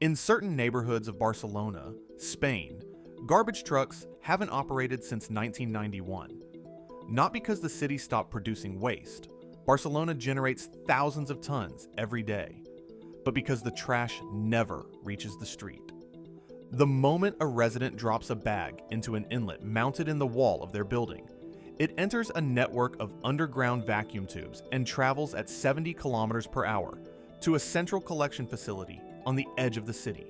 In certain neighborhoods of Barcelona, Spain, garbage trucks haven't operated since 1991. Not because the city stopped producing waste. Barcelona generates thousands of tons every day, but because the trash never reaches the street. The moment a resident drops a bag into an inlet mounted in the wall of their building, it enters a network of underground vacuum tubes and travels at 70 kilometers per hour to a central collection facility on the edge of the city.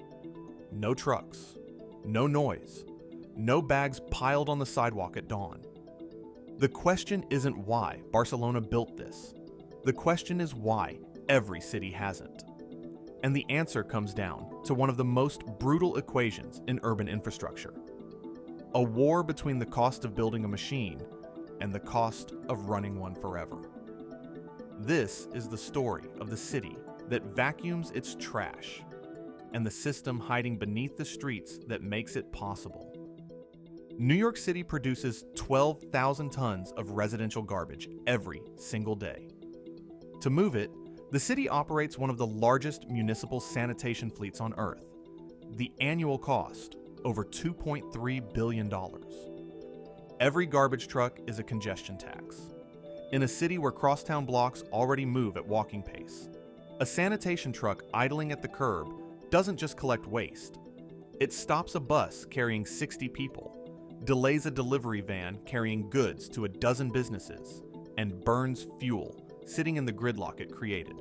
No trucks, no noise, no bags piled on the sidewalk at dawn. The question isn't why Barcelona built this. The question is why every city hasn't. And the answer comes down to one of the most brutal equations in urban infrastructure: a war between the cost of building a machine and the cost of running one forever. This is the story of the city that vacuums its trash and the system hiding beneath the streets that makes it possible. New York City produces 12,000 tons of residential garbage every single day. To move it, the city operates one of the largest municipal sanitation fleets on Earth. The annual cost, over $2.3 billion. Every garbage truck is a congestion tax. In a city where crosstown blocks already move at walking pace, a sanitation truck idling at the curb doesn't just collect waste. It stops a bus carrying 60 people, delays a delivery van carrying goods to a dozen businesses, and burns fuel sitting in the gridlock it created.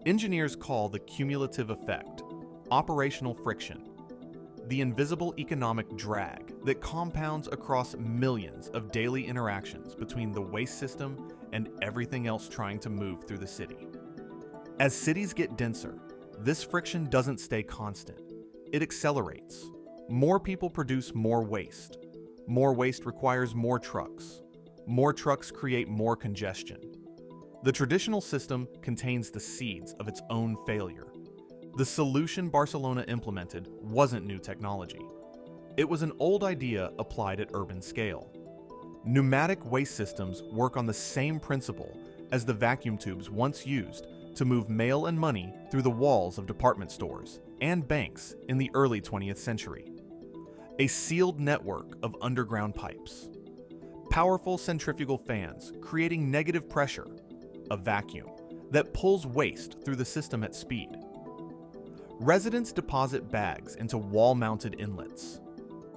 Engineers call the cumulative effect operational friction, the invisible economic drag that compounds across millions of daily interactions between the waste system and everything else trying to move through the city. As cities get denser, this friction doesn't stay constant. It accelerates. More people produce more waste. More waste requires more trucks. More trucks create more congestion. The traditional system contains the seeds of its own failure. The solution Barcelona implemented wasn't new technology. It was an old idea applied at urban scale. Pneumatic waste systems work on the same principle as the vacuum tubes once used to move mail and money through the walls of department stores and banks in the early 20th century. A sealed network of underground pipes. Powerful centrifugal fans creating negative pressure, a vacuum that pulls waste through the system at speed. Residents deposit bags into wall-mounted inlets.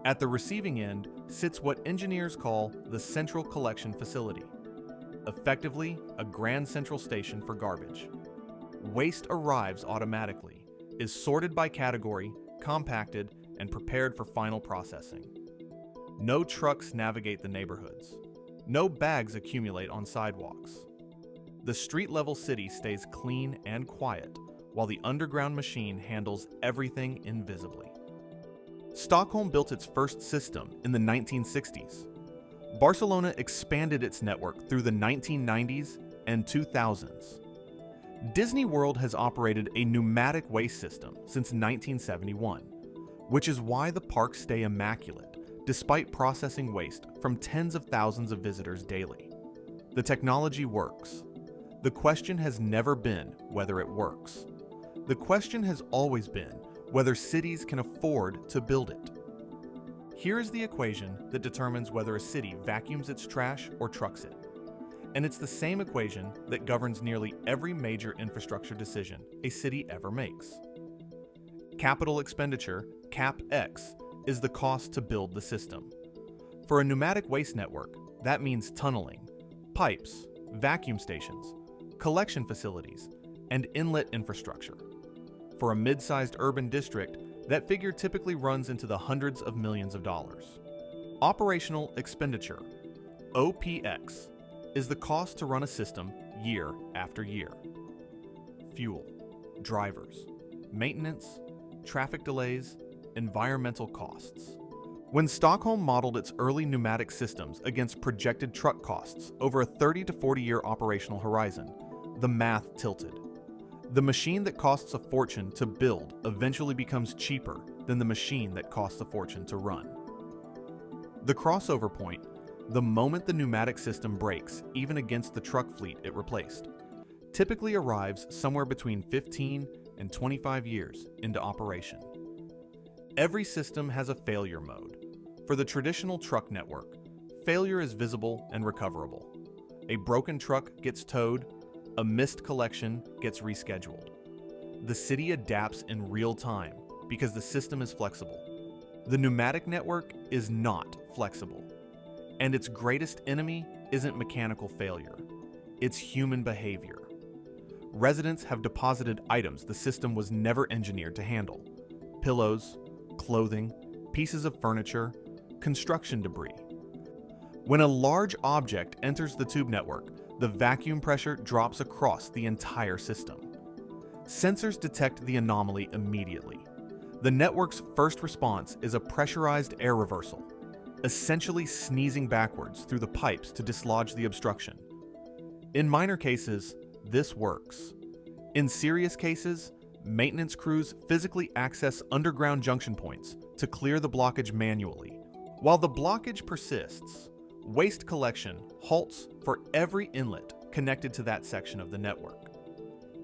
At the receiving end sits what engineers call the central collection facility, effectively a grand central station for garbage. Waste arrives automatically, is sorted by category, compacted, and prepared for final processing. No trucks navigate the neighborhoods. No bags accumulate on sidewalks. The street-level city stays clean and quiet, while the underground machine handles everything invisibly. Stockholm built its first system in the 1960s. Barcelona expanded its network through the 1990s and 2000s. Disney World has operated a pneumatic waste system since 1971, which is why the parks stay immaculate despite processing waste from tens of thousands of visitors daily. The technology works. The question has never been whether it works. The question has always been whether cities can afford to build it. Here is the equation that determines whether a city vacuums its trash or trucks it. And it's the same equation that governs nearly every major infrastructure decision a city ever makes. Capital expenditure, CapEx, is the cost to build the system. For a pneumatic waste network, that means tunneling, pipes, vacuum stations, collection facilities, and inlet infrastructure. For a mid-sized urban district, that figure typically runs into the hundreds of millions of dollars. Operational expenditure, OPX, is the cost to run a system year after year. Fuel, drivers, maintenance, traffic delays, environmental costs. When Stockholm modeled its early pneumatic systems against projected truck costs over a 30 to 40-year operational horizon, the math tilted. The machine that costs a fortune to build eventually becomes cheaper than the machine that costs a fortune to run. The crossover point, the moment the pneumatic system breaks even against the truck fleet it replaced, typically arrives somewhere between 15 and 25 years into operation. Every system has a failure mode. For the traditional truck network, failure is visible and recoverable. A broken truck gets towed, a missed collection gets rescheduled. The city adapts in real time because the system is flexible. The pneumatic network is not flexible, and its greatest enemy isn't mechanical failure, it's human behavior. Residents have deposited items the system was never engineered to handle: pillows, clothing, pieces of furniture, construction debris. When a large object enters the tube network, the vacuum pressure drops across the entire system. Sensors detect the anomaly immediately. The network's first response is a pressurized air reversal, essentially sneezing backwards through the pipes to dislodge the obstruction. In minor cases, this works. In serious cases, maintenance crews physically access underground junction points to clear the blockage manually. While the blockage persists, waste collection halts for every inlet connected to that section of the network.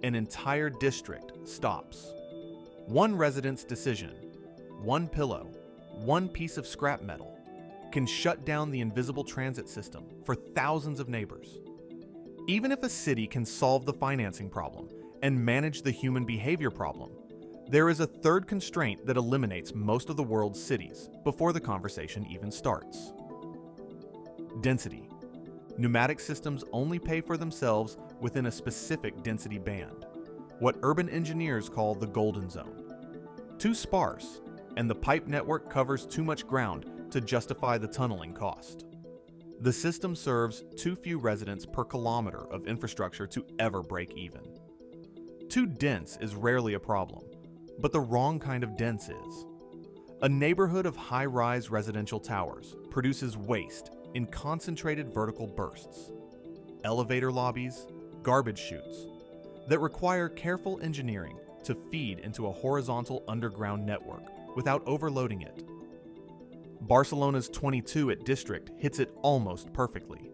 An entire district stops. One resident's decision, one pillow, one piece of scrap metal, can shut down the invisible transit system for thousands of neighbors. Even if a city can solve the financing problem and manage the human behavior problem, there is a third constraint that eliminates most of the world's cities before the conversation even starts. Density. Pneumatic systems only pay for themselves within a specific density band, what urban engineers call the golden zone. Too sparse, and the pipe network covers too much ground to justify the tunneling cost. The system serves too few residents per kilometer of infrastructure to ever break even. Too dense is rarely a problem, but the wrong kind of dense is. A neighborhood of high-rise residential towers produces waste in concentrated vertical bursts, elevator lobbies, garbage chutes, that require careful engineering to feed into a horizontal underground network without overloading it. Barcelona's 22 district hits it almost perfectly.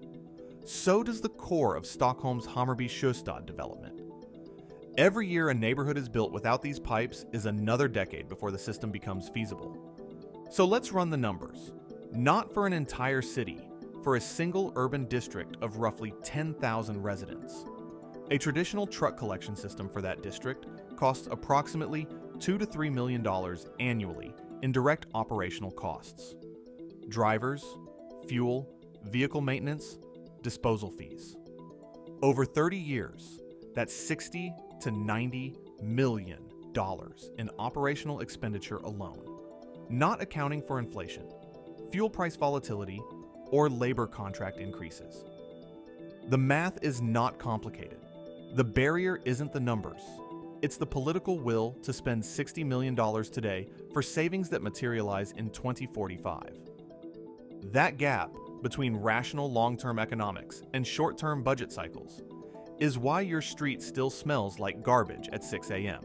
So does the core of Stockholm's Hammarby Sjöstad development. Every year a neighborhood is built without these pipes is another decade before the system becomes feasible. So let's run the numbers. Not for an entire city, for a single urban district of roughly 10,000 residents. A traditional truck collection system for that district costs approximately $2 to $3 million annually in direct operational costs. Drivers, fuel, vehicle maintenance, disposal fees. Over 30 years, that's $60 to $90 million in operational expenditure alone, not accounting for inflation, fuel price volatility, or labor contract increases. The math is not complicated. The barrier isn't the numbers. It's the political will to spend $60 million today for savings that materialize in 2045. That gap between rational long-term economics and short-term budget cycles is why your street still smells like garbage at 6 a.m.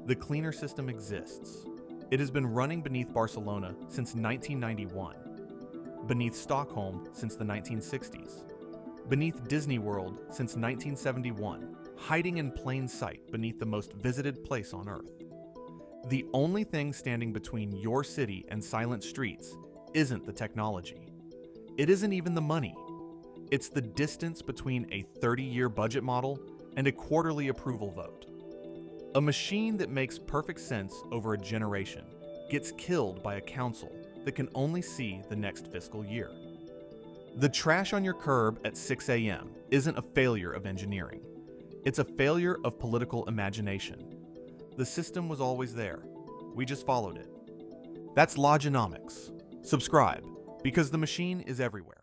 The cleaner system exists. It has been running beneath Barcelona since 1991, beneath Stockholm since the 1960s, beneath Disney World since 1971, hiding in plain sight beneath the most visited place on Earth. The only thing standing between your city and silent streets isn't the technology. It isn't even the money. It's the distance between a 30-year budget model and a quarterly approval vote. A machine that makes perfect sense over a generation gets killed by a council that can only see the next fiscal year. The trash on your curb at 6 a.m. isn't a failure of engineering. It's a failure of political imagination. The system was always there. We just followed it. That's Loginomics. Subscribe, because the machine is everywhere.